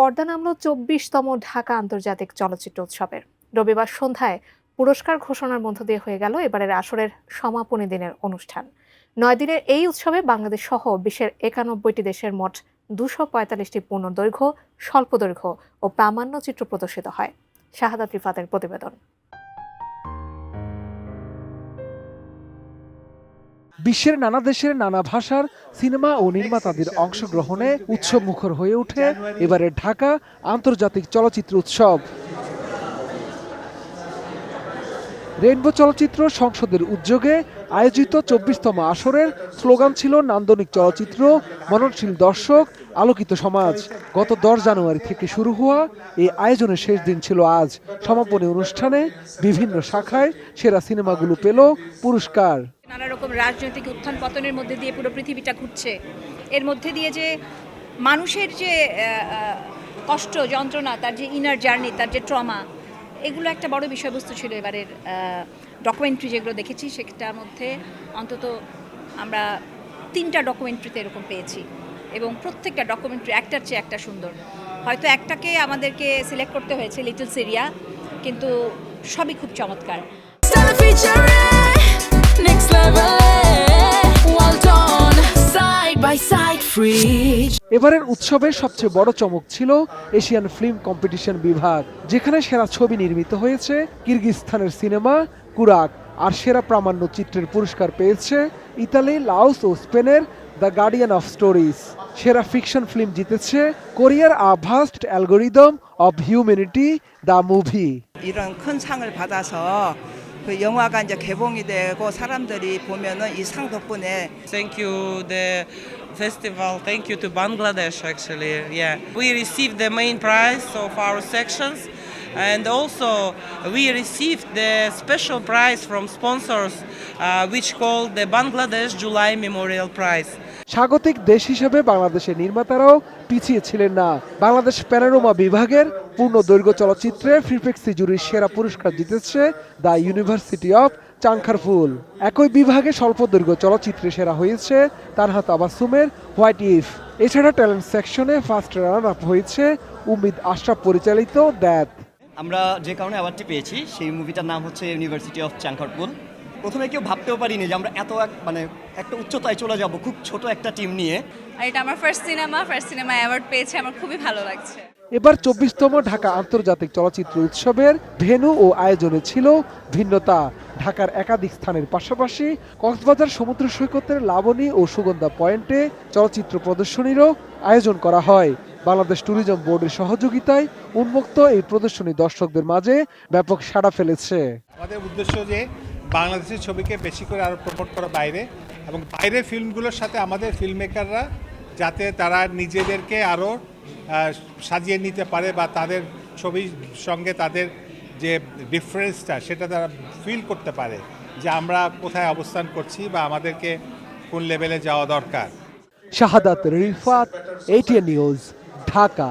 পর্দা নামল ২৪তম ঢাকা আন্তর্জাতিক চলচ্চিত্র উৎসবের। রবিবার সন্ধ্যায় পুরস্কার ঘোষণার মধ্য দিয়ে হয়ে গেল এবারের আসরের সমাপনী দিনের অনুষ্ঠান। ৯ দিনের এই উৎসবে বাংলাদেশ সহ বিশ্বের ৯১টি দেশের মোট ২৪৫টি পূর্ণদৈর্ঘ্য, স্বল্পদৈর্ঘ্য ও প্রামাণ্য চিত্র প্রদর্শিত হয়। শাহাদাত রিফাতের প্রতিবেদন। বিশ্বের নানা দেশের নানা ভাষার সিনেমা ও নির্মাতাদের অংশগ্রহণে উৎসবমুখর হয়ে ওঠে এবারের ঢাকা আন্তর্জাতিক চলচ্চিত্র উৎসব। রেইনবো চলচ্চিত্র সংসদের উদ্যোগে আয়োজিত ২৪তম আসরের স্লোগান ছিল নান্দনিক চলচ্চিত্র, মননশীল দর্শক, আলোকিত সমাজ। গত ১০ জানুয়ারি থেকে শুরু হওয়া এই আয়োজনের শেষ দিন ছিল আজ। সমাপনী অনুষ্ঠানে বিভিন্ন শাখায় সেরা সিনেমাগুলো পেল পুরস্কার। নানা রকম রাজনৈতিক উত্থান পতনের মধ্যে দিয়ে পুরো পৃথিবীটা ঘুরছে, এর মধ্যে দিয়ে যে মানুষের যে কষ্ট যন্ত্রণা, তার যে ইনার জার্নি, তার যে ট্রমা, এগুলো একটা বড় বিষয়বস্তু ছিল এবারের ডকুমেন্টারি যেগুলো দেখেছি। সেটার মধ্যে অন্তত আমরা 3টা ডকুমেন্টারিতে এরকম পেয়েছি এবং প্রত্যেকটা ডকুমেন্টারি একটার চেয়ে একটা সুন্দর। হয়তো একটাকে আমাদেরকে সিলেক্ট করতে হয়েছে, লিটল সিরিয়া, কিন্তু সবই খুব চমৎকার। এবারের উৎসবের সবচেয়ে বড় চমক ছিল এশিয়ান ফিল্ম কম্পিটিশন বিভাগ, যেখানে সেরা ছবি নির্মিত হয়েছে কিরগিজস্তানের সিনেমা কুরাক, আর সেরা প্রামাণ্য চিত্রের পুরস্কার পেয়েছে ইতালি, লাওস ও স্পেনের দ্য গার্ডিয়ান অফ স্টোরিজ। সেরা ফিকশন ফিল্ম জিতেছে কোরিয়ার a vast algorithm of humanity the movie. 이런 큰 상을 받아서 그 영화가 이제 개봉이 되고 사람들이 보면은 이 상 덕분에 Thank you the festival. Thank you to Bangladesh actually. Yeah, we received the main prize of our sections, and also we received the special prize from sponsors, which called the Bangladesh July Memorial Prize. স্বাগতিক দেশ হিসেবে বাংলাদেশের নির্মাতারাও পিছিয়ে ছিলেন না। Bangladesh panorama বিভাগের পূর্ণ দৈর্ঘ্য চলচ্চিত্রে ফ্রিপেক্সি জুরির সেরা পুরস্কার জিতেছে দ্য ইউনিভার্সিটি অফ চাংখারপুল। একই বিভাগে স্বল্প দৈর্ঘ্য চলচ্চিত্রে সেরা হয়েছে তানহা তাবাসসুমের হোয়াইট ইফ। এছাড়া ট্যালেন্ট সেকশনে ফার্স্ট রানার আপ হয়েছে উম্মিদ আশরাফ পরিচালিত দ্যাত। আমরা যে কারণে অ্যাওয়ার্ডটি পেয়েছি সেই মুভিটার নাম হচ্ছে ইউনিভার্সিটি অফ চাংখারপুল। প্রথমে কেউ ভাবতেও পারিনি যে আমরা একটা উচ্চতায় চলে যাব খুব ছোট একটা টিম নিয়ে। আর এটা আমার ফার্স্ট সিনেমা অ্যাওয়ার্ড পেয়েছে, আমার খুবই ভালো লাগছে। এবার ২৪তম ঢাকা আন্তর্জাতিক চলচ্চিত্র উৎসবের ভেন্যু ও আয়োজনে ছিল ভিন্নতা। ঢাকার একাধিক স্থানের পাশাপাশি কক্সবাজার সমুদ্র সৈকতের লাবণী ও সুগন্ধা পয়েন্টে চলচ্চিত্র প্রদর্শনীরও আয়োজন করা হয়। বাংলাদেশ ট্যুরিজম বোর্ডের সহযোগিতায় উন্মুক্ত এই প্রদর্শনী দর্শকদের মাঝে ব্যাপক সাড়া ফেলেছে। আমাদের উদ্দেশ্য যে বাংলাদেশের ছবিকে বেশি করে আরও প্রমোট করা বাইরে, এবং বাইরের ফিল্মগুলোর সাথে আমাদের ফিল্ম মেকাররা যাতে তারা নিজেদেরকে আরও সাজিয়ে নিতে পারে, বা তাদের ছবির সঙ্গে তাদের যে ডিফারেন্সটা সেটা তারা ফিল করতে পারে যে আমরা কোথায় অবস্থান করছি বা আমাদেরকে কোন লেভেলে যাওয়া দরকার। শাহাদাত রিফাত, ATN নিউজ, ঢাকা।